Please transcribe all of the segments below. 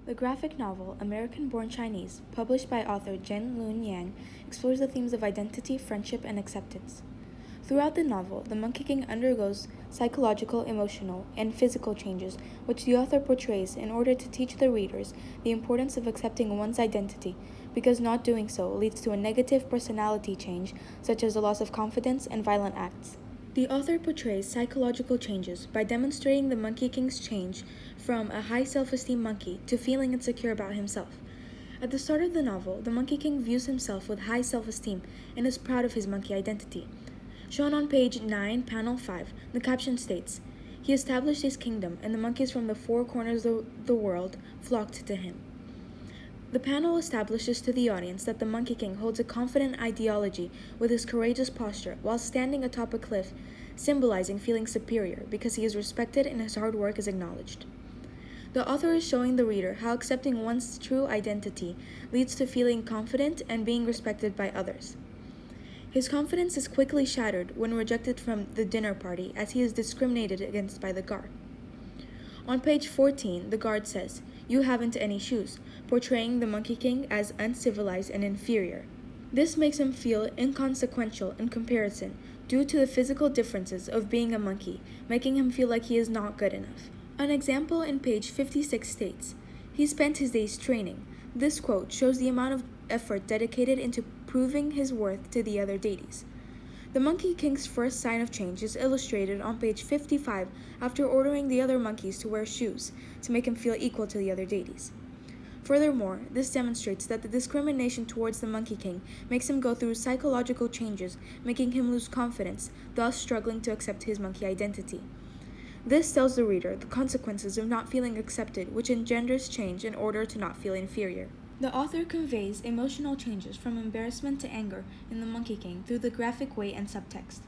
The graphic novel American-Born Chinese, published by author Jen Lun Yang, explores the themes of identity, friendship, and acceptance. Throughout the novel, the Monkey King undergoes psychological, emotional, and physical changes, which the author portrays in order to teach the readers the importance of accepting one's identity, because not doing so leads to a negative personality change, such as a loss of confidence and violent acts. The author portrays psychological changes by demonstrating the Monkey King's change from a high self-esteem monkey to feeling insecure about himself. At the start of the novel, the Monkey King views himself with high self-esteem and is proud of his monkey identity. Shown on page 9, panel 5, the caption states, "He established his kingdom, and the monkeys from the four corners of the world flocked to him." The panel establishes to the audience that the Monkey King holds a confident ideology with his courageous posture while standing atop a cliff, symbolizing feeling superior because he is respected and his hard work is acknowledged. The author is showing the reader how accepting one's true identity leads to feeling confident and being respected by others. His confidence is quickly shattered when rejected from the dinner party as he is discriminated against by the guard. On page 14, the guard says, "You haven't any shoes," portraying the Monkey King as uncivilized and inferior. This makes him feel inconsequential in comparison due to the physical differences of being a monkey, making him feel like he is not good enough. An example in page 56 states, "He spent his days training." This quote shows the amount of effort dedicated into proving his worth to the other deities. The Monkey King's first sign of change is illustrated on page 55 after ordering the other monkeys to wear shoes to make him feel equal to the other deities. Furthermore, this demonstrates that the discrimination towards the Monkey King makes him go through psychological changes, making him lose confidence, thus struggling to accept his monkey identity. This tells the reader the consequences of not feeling accepted, which engenders change in order to not feel inferior. The author conveys emotional changes from embarrassment to anger in the Monkey King through the graphic way and subtext.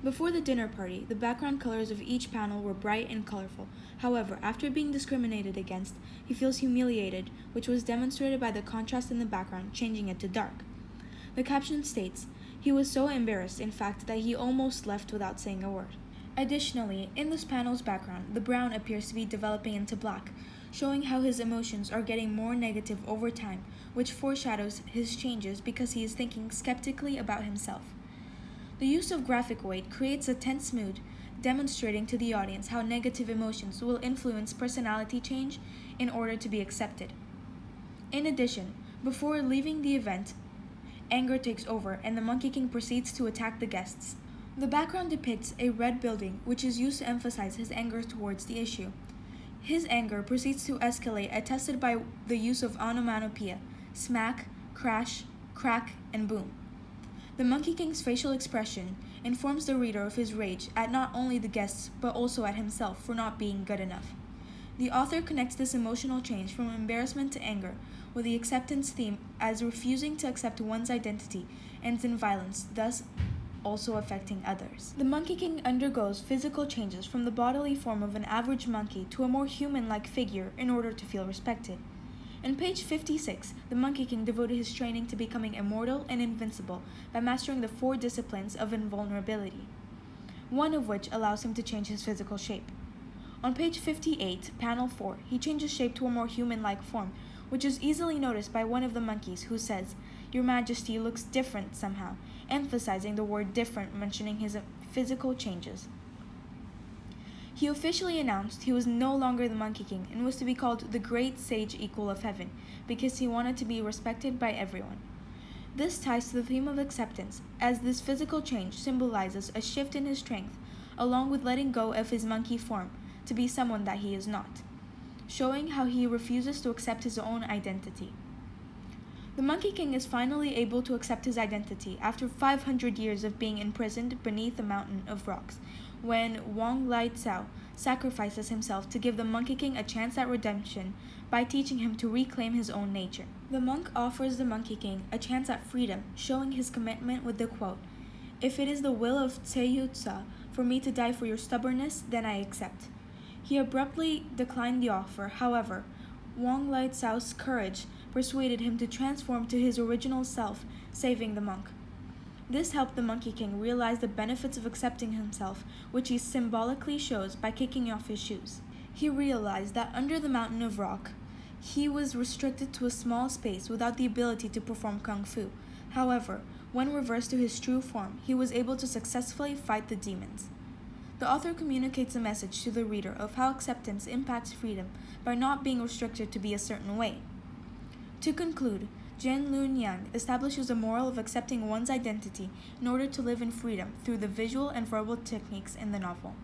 Before the dinner party, the background colors of each panel were bright and colorful. However, after being discriminated against, he feels humiliated, which was demonstrated by the contrast in the background, changing it to dark. The caption states, "He was so embarrassed, in fact, that he almost left without saying a word." Additionally, in this panel's background, the brown appears to be developing into black, showing how his emotions are getting more negative over time, which foreshadows his changes because he is thinking skeptically about himself. The use of graphic weight creates a tense mood, demonstrating to the audience how negative emotions will influence personality change in order to be accepted. In addition, before leaving the event, anger takes over and the Monkey King proceeds to attack the guests. The background depicts a red building, which is used to emphasize his anger towards the issue. His anger proceeds to escalate, attested by the use of onomatopoeia: smack, crash, crack, and boom. The Monkey King's facial expression informs the reader of his rage at not only the guests but also at himself for not being good enough. The author connects this emotional change from embarrassment to anger with the acceptance theme, as refusing to accept one's identity ends in violence, thus also affecting others. The Monkey King undergoes physical changes from the bodily form of an average monkey to a more human-like figure in order to feel respected. In page 56, the Monkey King devoted his training to becoming immortal and invincible by mastering the 4 disciplines of invulnerability, one of which allows him to change his physical shape. On page 58, panel 4, he changes shape to a more human-like form, which is easily noticed by one of the monkeys who says, "Your Majesty looks different somehow," emphasizing the word different, mentioning his physical changes. He officially announced he was no longer the Monkey King and was to be called the Great Sage Equal of Heaven because he wanted to be respected by everyone. This ties to the theme of acceptance, as this physical change symbolizes a shift in his strength, along with letting go of his monkey form to be someone that he is not, showing how he refuses to accept his own identity. The Monkey King is finally able to accept his identity after 500 years of being imprisoned beneath a mountain of rocks, when Wang Lai Tsao sacrifices himself to give the Monkey King a chance at redemption by teaching him to reclaim his own nature. The monk offers the Monkey King a chance at freedom, showing his commitment with the quote, "If it is the will of Tseyu Tsa for me to die for your stubbornness, then I accept." He abruptly declined the offer. However, Wang Lai Tsao's courage persuaded him to transform to his original self, saving the monk. This helped the Monkey King realize the benefits of accepting himself, which he symbolically shows by kicking off his shoes. He realized that under the mountain of rock, he was restricted to a small space without the ability to perform kung fu. However, when reversed to his true form, he was able to successfully fight the demons. The author communicates a message to the reader of how acceptance impacts freedom by not being restricted to be a certain way. To conclude, Jen Lun Yang establishes a moral of accepting one's identity in order to live in freedom through the visual and verbal techniques in the novel.